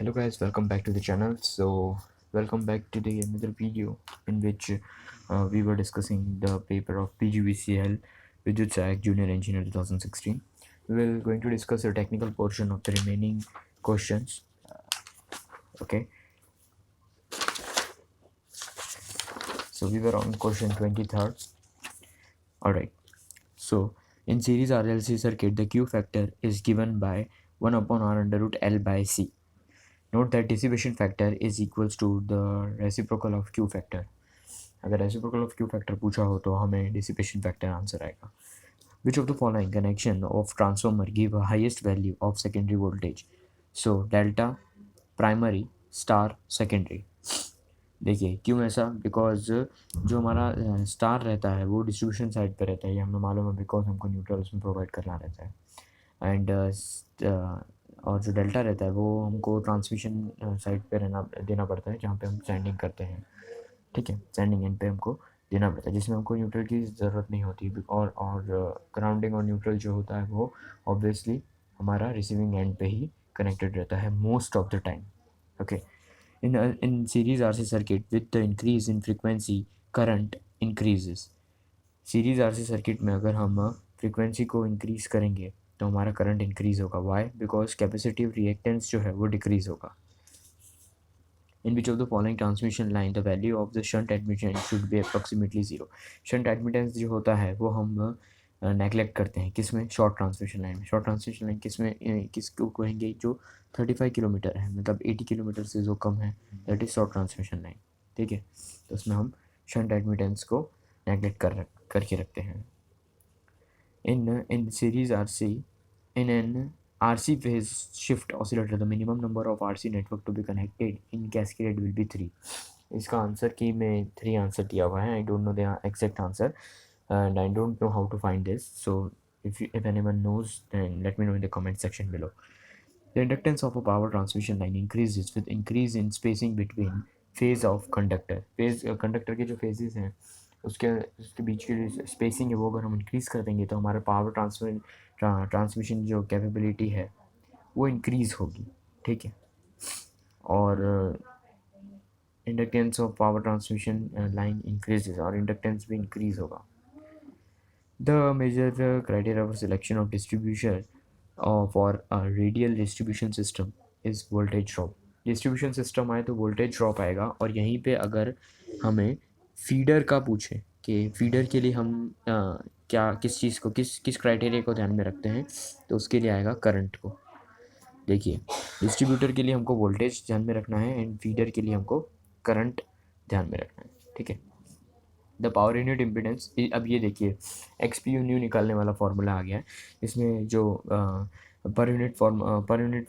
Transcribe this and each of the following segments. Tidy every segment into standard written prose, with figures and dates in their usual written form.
Hello guys, welcome back to the channel. Welcome back to the another video in which we were discussing the paper of PGVCL Vidyut Sayak Junior Engineer 2016. We will going to discuss the technical portion of the remaining questions. Okay, so we were on question 23rd. Alright, so in series RLC circuit, the Q factor is given by 1 upon R under root L by C. Note that dissipation factor is equals to the reciprocal of Q factor. अगर reciprocal of Q factor पूछा हो तो हमें dissipation factor answer आएगा. विच of the following connection of transformer give highest value of secondary voltage. So delta primary star secondary. देखिए क्यों ऐसा, because जो हमारा स्टार रहता है वो डिस्ट्रीब्यूशन साइड पे रहता है, ये हमें मालूम है बिकॉज हमको न्यूट्रल उसमें प्रोवाइड करना रहता है. एंड और जो डेल्टा रहता है वो हमको ट्रांसमिशन साइड पे रहना देना पड़ता है जहाँ पे हम सेंडिंग करते हैं. ठीक है, सेंडिंग एंड पे हमको देना पड़ता है जिसमें हमको न्यूट्रल की ज़रूरत नहीं होती. और ग्राउंडिंग और न्यूट्रल जो होता है वो ऑब्वियसली हमारा रिसीविंग एंड पे ही कनेक्टेड रहता है most of the time. Okay, in series RC circuit with the increase in frequency current increases. Series RC circuit में अगर हम फ्रीक्वेंसी को इंक्रीज करेंगे तो हमारा करंट इंक्रीज होगा. वाई? बिकॉज कैपेसिटिव रिएक्टेंस जो है वो डिक्रीज होगा. In which of the following transmission line the value of the shunt admittance should be approximately 0. Shunt admittance जो होता है वो हम नेगलेक्ट करते हैं किस में? शॉर्ट ट्रांसमिशन लाइन में. शॉर्ट ट्रांसमिशन लाइन किस में किसको कहेंगे? जो 35 किलोमीटर है, मतलब 80 किलोमीटर से जो कम है, that is short transmission line. ठीक है, तो उसमें हम शंट एडमिटेंस को नेगलेक्ट करके रखते हैं. In series R C in an RC phase shift oscillator, the minimum number of RC network to be connected in cascade will be 3. इसका आंसर की में 3 आंसर दिया हुआ है. I don't know the exact answer and I don't know how to find this. So if anyone knows, then let me know in the comment section below. The inductance of a power transmission line increases with increase in spacing between phase of conductor. phase conductor के जो phases हैं उसके बीच की जो spacing है वो अगर हम इंक्रीज़ कर देंगे तो हमारा पावर ट्रांसमिशन जो कैपेबिलिटी है वो इंक्रीज़ होगी. ठीक है, और inductance of power transmission line increases और इंडक्टेंस भी इंक्रीज़ होगा. The major criteria for selection of distribution for radial distribution system is voltage drop. Distribution system आए तो वोल्टेज ड्रॉप आएगा. और यहीं पे अगर हमें फीडर का पूछे कि फीडर के लिए हम क्या किस चीज़ को किस क्राइटेरिया को ध्यान में रखते हैं, तो उसके लिए आएगा करंट को. देखिए, डिस्ट्रीब्यूटर के लिए हमको वोल्टेज ध्यान में रखना है एंड फीडर के लिए हमको करंट ध्यान में रखना है. ठीक है, द पावर यूनिट इम्पिडेंस. अब ये देखिए एक्सपी न्यू निकालने वाला फार्मूला आ गया है. इसमें जो पर यूनिट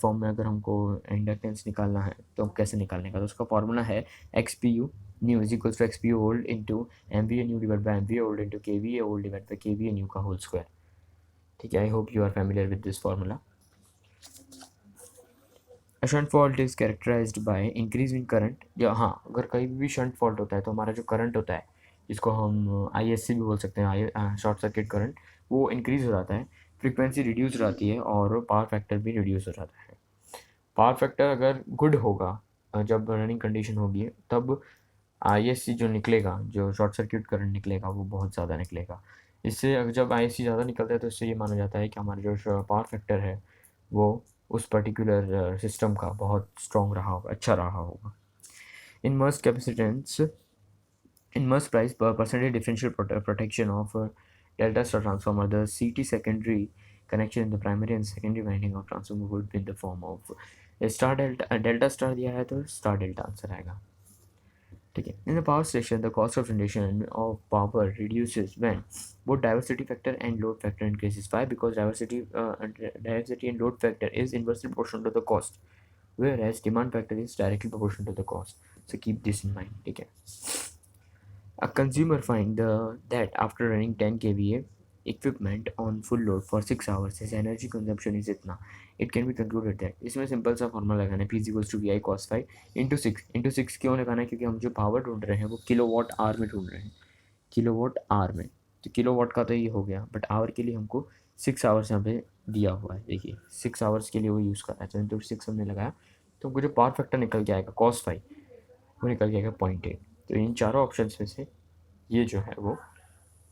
फॉर्म में अगर हमको इंडक्टेंस निकालना है तो कैसे निकालने का, तो उसका फार्मूला है XP u new is equals to XP u old into M V A new divide by M V A old into K V A old divide by K V A new का whole square. ठीक है, I hope you are familiar with this formula. Shunt fault is characterised by increase in current. या हाँ, अगर कहीं भी shunt fault होता है तो हमारा जो करंट होता है जिसको हम ISC भी बोल सकते हैं, शॉर्ट सर्किट करंट, वो इंक्रीज़ हो जाता है, फ्रीक्वेंसी रिड्यूस हो जाती है और पावर फैक्टर भी रिड्यूस हो जाता है. पावर फैक्टर अगर गुड होगा जब रनिंग कंडीशन होगी तब ISC जो निकलेगा, जो शॉर्ट सर्किट करंट निकलेगा वो बहुत ज़्यादा निकलेगा. इससे अगर जब ISC ज़्यादा निकलता है तो इससे ये माना जाता है कि हमारा जो पावर फैक्टर है वो उस पर्टिकुलर सिस्टम का बहुत स्ट्रॉन्ग रहा होगा, अच्छा रहा होगा. In must capacitance in must price per percentage differential protection of delta star transformer, the CT secondary connection in the primary and secondary winding of transformer would be in the form of star delta star दिया है तो star delta answer आएगा. ठीक है, in the power station the cost of generation of power reduces when both diversity factor and load factor increases. Why? Because diversity and load factor is inversely proportional to the cost, whereas demand factor is directly proportional to the cost. So keep this in mind. ठीक है, a consumer find that after running 10 kVA equipment on full load for 6 hours, his energy consumption is इतना. It can be concluded that इसमें simple सा formula लगाना है, P is equals to V I cos 5 into 6 क्यों लगाना है? क्योंकि हम जो पावर ढूंढ रहे हैं वो किलो वाट आवर में ढूंढ रहे हैं, किलो वाट आवर में. तो किलो वाट का तो ये हो गया, बट आवर के लिए हमको 6 आवर्स यहाँ पे दिया हुआ है. देखिए 6 आवर्स के लिए वो यूज़ कर रहा है, तो 6 हमने लगाया तो हमको जो पावर फैक्टर निकल के आएगा cos फाई वो निकल के आएगा 0.8। तो इन चारों ऑप्शन में से ये जो है वो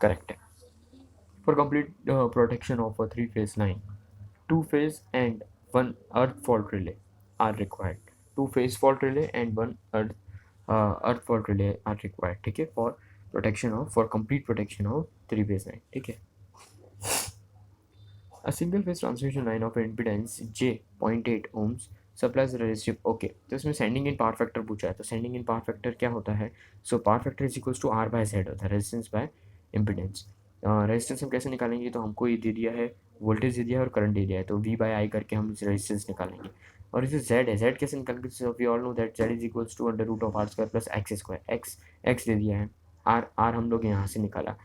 करेक्ट है। For complete protection of a 3-phase line, 2-phase and 1 earth fault relay are required. 2-phase fault relay and 1 earth fault relay are required, ठीक है, for complete protection of 3-phase line, ठीक है। A single phase transmission line of impedance J 0.8 ohms supplies resistive, okay. तो इसमें sending end power factor पूछा है, तो sending end power factor क्या होता है? So power factor is equals to R by Z होता है, रेजिस्टेंस बाय इम्पिडेंस। रेजिस्टेंस हम कैसे निकालेंगे? तो हमको ये दे दिया है, वोल्टेज दे दिया है और करंट दे दिया है, तो V बाय I करके हम रेजिस्टेंस निकालेंगे। और इसे Z है, Z कैसे निकालेंगे? So we all know that Z is equals to under root of R square plus X square. X दे दिया है, R हम लोग यहाँ से निकाला,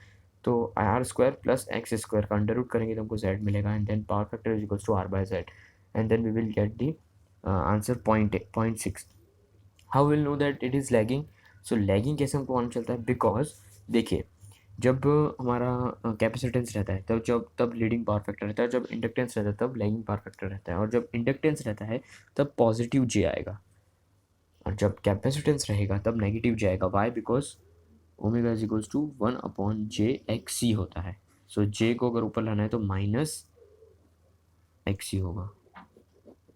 तो R square plus X square का अंडर रूट करेंगे तो हमको जेड मिलेगा, and then power factor is equals to R by Z, and then we will get the answer 0.6। How will know that it is lagging? So lagging कैसे हमको मालूम चलता है? बिकॉज देखिए, जब हमारा कैपेसिटेंस रहता है तब लीडिंग पावर फैक्टर रहता है, जब इंडक्टेंस रहता है तब लैगिंग पावर फैक्टर रहता है, और जब इंडक्टेंस रहता है तब पॉजिटिव जे आएगा, और जब कैपेसिटेंस रहेगा तब नेगेटिव जे आएगा। Why? Because omega is equals to 1/JXC होता है। सो जे को अगर ऊपर लाना है तो माइनस XC होगा,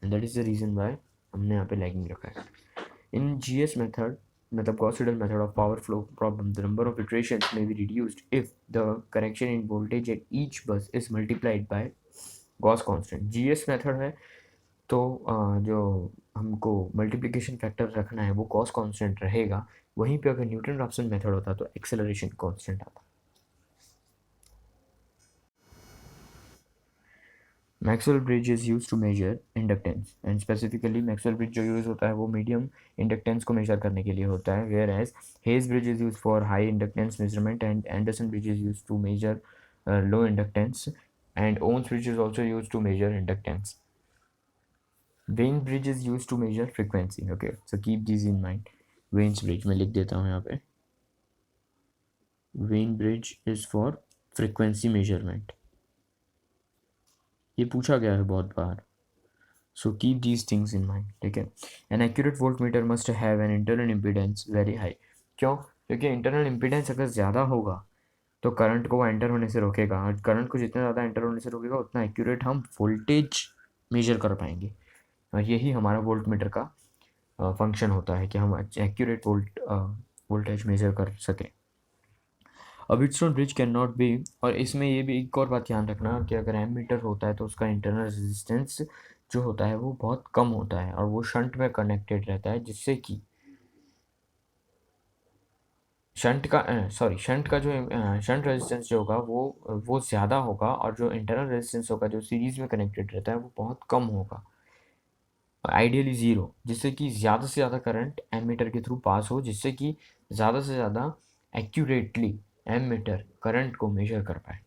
and that is the reason why हमने यहाँ पे लैगिंग रखा है। इन GS मेथड, मतलब Gauss Seidel method of power flow problem, the number of iterations may be reduced if the correction in voltage at each bus is multiplied by Gauss constant. GS method है तो जो हमको multiplication factor रखना है वो cos constant रहेगा। वहीं पे अगर न्यूटन रॉप्सन मेथड होता तो एक्सेलरेशन कांस्टेंट आता। Maxwell bridge is use to measure inductance, and specifically Maxwell bridge जो यूज़ होता है वो मीडियम इंडक्टेंस को मेजर करने के लिए होता है, whereas Hay's bridge is use for high inductance measurement, and Anderson bridge is use to measure low inductance, and Owen's bridge is also use to measure inductance. Wien bridge is use to measure frequency, okay, so keep this in mind. Wien's bridge मैं लिख देता हूँ यहाँ पे, Wien bridge is for frequency measurement, ये पूछा गया है बहुत बार, so keep these things in mind, ठीक है। An accurate volt meter must have an internal impedance very high, क्यों? क्योंकि इंटरनल इम्पीडेंस अगर ज़्यादा होगा तो करंट को वो एंटर होने से रोकेगा, और करंट को जितना ज़्यादा एंटर होने से रोकेगा उतना एक्यूरेट हम वोल्टेज मेजर कर पाएंगे, और यही हमारा वोल्ट मीटर का फंक्शन होता है कि हम एक्यूरेट वोल्टेज मेजर कर सकें। अब Wheatstone bridge can not be, और इसमें ये भी एक और बात ध्यान रखना कि अगर एम मीटर होता है तो उसका इंटरनल रेजिस्टेंस जो होता है वो बहुत कम होता है, और वो शंट में कनेक्टेड रहता है, जिससे कि शंट का जो शंट रेजिस्टेंस जो होगा वो ज़्यादा होगा, और जो इंटरनल रेजिस्टेंस होगा जो सीरीज़ में कनेक्टेड रहता है वो बहुत कम होगा, आइडियली ज़ीरो, जिससे कि ज़्यादा से ज़्यादा करंट एम मीटर के थ्रू पास हो, जिससे कि ज़्यादा से ज़्यादा एक्यूरेटली एम मीटर करंट को मेजर कर पाए।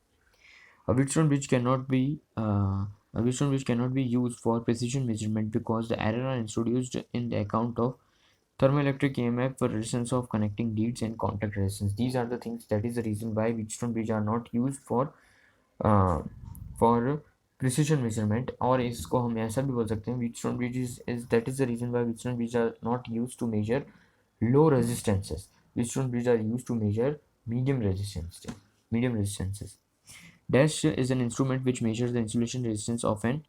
A Wheatstone bridge cannot be used for precision measurement because the error are introduced in the account of thermoelectric EMF for resistance of connecting leads and contact resistance. These are the things, that is the reason why Wheatstone bridge are not used for precision measurement, और इसको हम ऐसा भी बोल सकते हैं, Wheatstone bridge is that is the reason why Wheatstone bridge are not used to measure low resistances. Wheatstone bridge are used to measure medium resistances. Dash is an instrument which measures the insulation resistance of an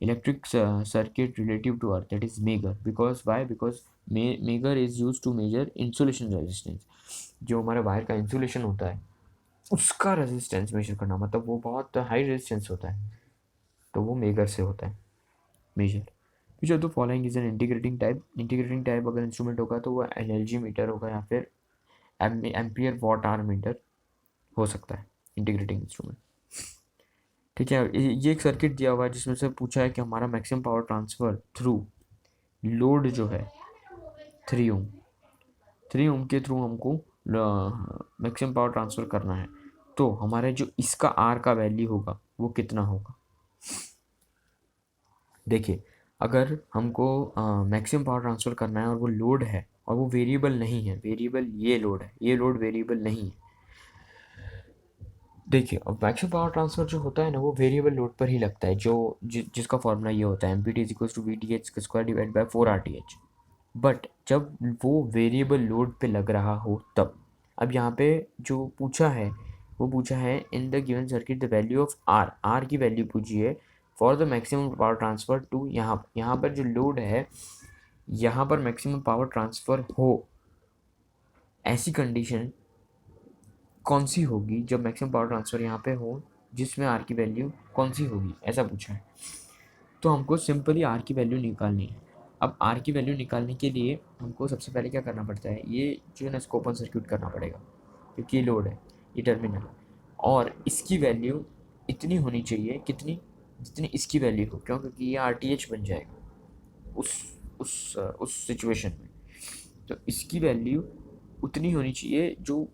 electric circuit relative to earth, that is Megger. Because why? Because Megger is used to measure insulation resistance. जो हमारा wire का insulation होता है उसका resistance measure करना, मतलब वो बहुत हाई रेजिस्टेंस होता है तो वो मेगर से होता है measure. Which of the following is an integrating type अगर इंस्ट्रूमेंट होगा तो वो एनर्जी मीटर होगा या फिर एम्पियर वॉट आवर मीटर हो सकता है इंटीग्रेटिंग इंस्ट्रूमेंट, ठीक है। ये एक सर्किट दिया हुआ है जिसमें से पूछा है कि हमारा maximum power transfer through load जो है 3 ओम के थ्रू हमको मैक्सिमम पावर ट्रांसफ़र करना है, तो हमारे जो इसका आर का वैल्यू होगा वो कितना होगा? देखिए, अगर हमको मैक्सिमम पावर ट्रांसफ़र करना है और वो लोड है और वो वेरिएबल नहीं है, वेरिएबल ये लोड है, ये लोड वेरिएबल नहीं है, देखिए, अब मैक्सिमम पावर ट्रांसफ़र जो होता है ना, वो वेरिएबल लोड पर ही लगता है, जिसका फॉर्मूला ये होता है MPT is equals to VTH का square divide by 4 RTH। But जब वो वेरिएबल लोड पे लग रहा हो तब, अब यहाँ पे जो पूछा है वो पूछा है in the given circuit the value of R की वैल्यू पूछी है for the maximum power transfer to यहाँ पर जो लोड है, यहाँ पर मैक्सिमम पावर ट्रांसफ़र हो, ऐसी कंडीशन कौन सी होगी जब मैक्सिमम पावर ट्रांसफ़र यहाँ पे हो, जिसमें आर की वैल्यू कौन सी होगी, ऐसा पूछा है। तो हमको सिंपली आर की वैल्यू निकालनी है। अब आर की वैल्यू निकालने के लिए हमको सबसे पहले क्या करना पड़ता है, ये जो है ना इसको ओपन सर्क्यूट करना पड़ेगा, क्योंकि ये लोड है, ये टर्मिनल, और इसकी वैल्यू इतनी होनी चाहिए कितनी, जितनी इसकी वैल्यू हो, क्योंकि ये RTH बन जाएगा उस सिचुएशन में। तो इसकी वैल्यू उतनी होनी चाहिए जो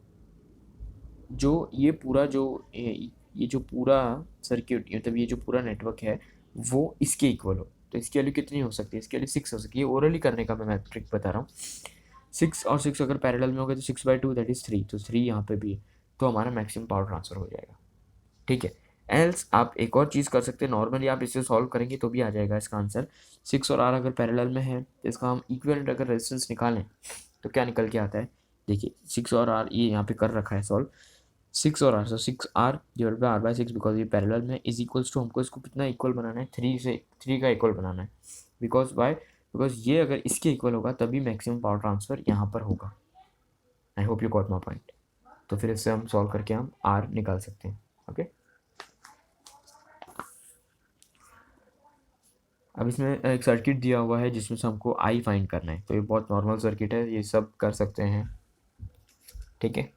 जो ये पूरा जो ये जो पूरा सर्किट, मतलब ये जो पूरा नेटवर्क है वो इसके इक्वल हो। तो इसकी वैल्यू कितनी हो सकती है, इसकी वैल्यू 6 हो सकती है। ओरली करने का मैं ट्रिक बता रहा हूँ। 6 और 6 अगर पैरेलल में हो गए तो 6/2 दैट इज़ 3, तो 3 यहाँ पे भी है, तो हमारा मैक्सिमम पावर ट्रांसफ़र हो जाएगा। ठीक है। एल्स आप एक और चीज़ कर सकते हैं, नॉर्मली आप इसे सॉल्व करेंगे तो भी आ जाएगा इसका आंसर। 6 और R अगर पैरेलल में है तो इसका हम इक्विवेलेंट अगर रेजिस्टेंस निकालें तो क्या निकल के आता है, देखिए 6 और R ये यहाँ पे कर रखा है सॉल्व। 6 और R, so 6R divide by R/6 because ये पैरेलल में इज इक्वल्स टू, हमको इसको कितना इक्वल बनाना है, 3 का इक्वल बनाना है। बिकॉज ये अगर इसके इक्वल होगा तभी मैक्सिमम पावर ट्रांसफ़र यहाँ पर होगा। आई hope you got my point. तो फिर इससे हम सॉल्व करके हम R निकाल सकते हैं। ओके, अब इसमें एक सर्किट दिया हुआ है जिसमें से हमको I फाइंड करना है, तो ये बहुत नॉर्मल सर्किट है, ये सब कर सकते हैं। ठीक है।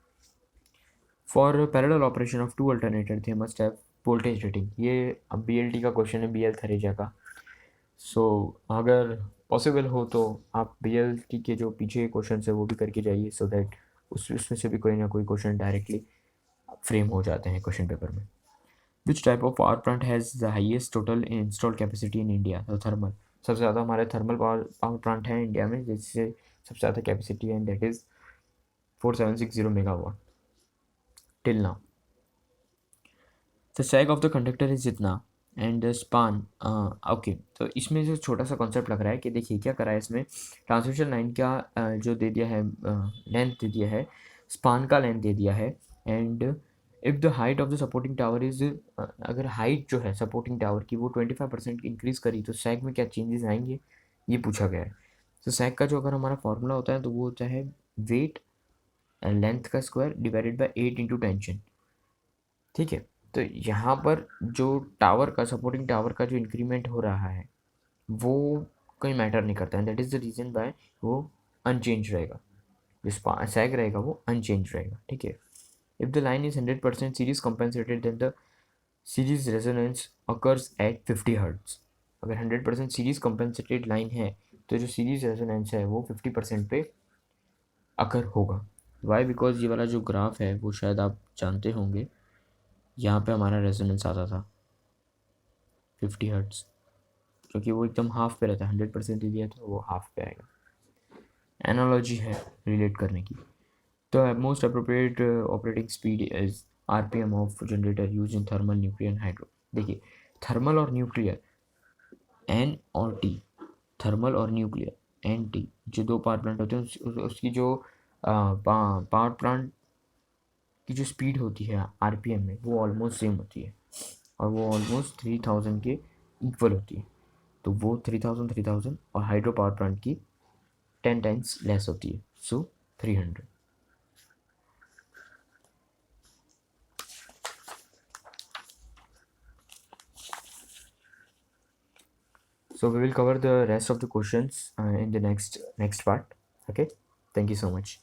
For parallel operation of 2 alternator थे मस्ट हैव वोल्टेज रेटिंग। ये अब BLT का क्वेश्चन है, BL थरेजा का। सो अगर पॉसिबल हो तो आप BLT के जो पीछे क्वेश्चन है वो भी करके जाइए, सो दैट उसमें से भी कोई ना कोई क्वेश्चन डायरेक्टली फ्रेम हो जाते हैं क्वेश्चन पेपर में। Which type of power plant has the highest total installed capacity in India, तो थर्मल। सबसे ज़्यादा हमारे थर्मल पावर प्लांट है इंडिया में, जिससे सबसे ज़्यादा कैपेसिटी है, that is 4760 megawatt till now. The sag of the conductor is जितना एंड द स्पान, ओके, तो इसमें जो छोटा सा कॉन्सेप्ट लग रहा है कि देखिए क्या करा है इसमें, ट्रांसमिशन लाइन का जो दे दिया है लेंथ दे दिया है, स्पान का लेंथ दे दिया है, and if the height of the supporting tower is, अगर हाइट जो है सपोर्टिंग टावर की वो 25% इंक्रीज़ करी तो सैग में क्या चेंजेस आएंगे, ये पूछा गया है। तो सैग का जो अगर हमारा फॉर्मूला होता है तो वो होता है वेट लेंथ का square divided by 8 into tension. ठीक है। तो यहाँ पर जो टावर का सपोर्टिंग टावर का जो इंक्रीमेंट हो रहा है वो कोई मैटर नहीं करता है, that is the reason by वो अनचेंज रहेगा, जो सैग रहेगा वो अनचेंज रहेगा। ठीक है। If the line is 100% series compensated then the series resonance occurs at 50 hertz. अगर 100% सीरीज कंपेंसेटेड लाइन है तो जो सीरीज रेजोनेंस है वो 50% पे अकर होगा। वाई, बिकॉज ये वाला जो ग्राफ है वो शायद आप जानते होंगे, यहाँ पे हमारा रेजोनेंस आता था 50 हर्ट्ज, क्योंकि वो एकदम हाफ पे रहता है, 100% ही दिया तो वो हाफ पे आएगा। एनालॉजी है रिलेट करने की। तो most appropriate operating speed is RPM of generator use in thermal, nuclear and hydro. देखिए, थर्मल और न्यूक्लियर N और T, थर्मल और न्यूक्लियर NT, जो दो पावर प्लांट होते हैं उसकी जो पावर प्लांट की जो स्पीड होती है RPM में वो ऑलमोस्ट सेम होती है, और वो ऑलमोस्ट 3000 के इक्वल होती है। तो वो 3000 और हाइड्रो पावर प्लांट की 10 टाइम्स लेस होती है, सो 300। So we will cover the rest of the questions in the next part. Okay, thank you so much.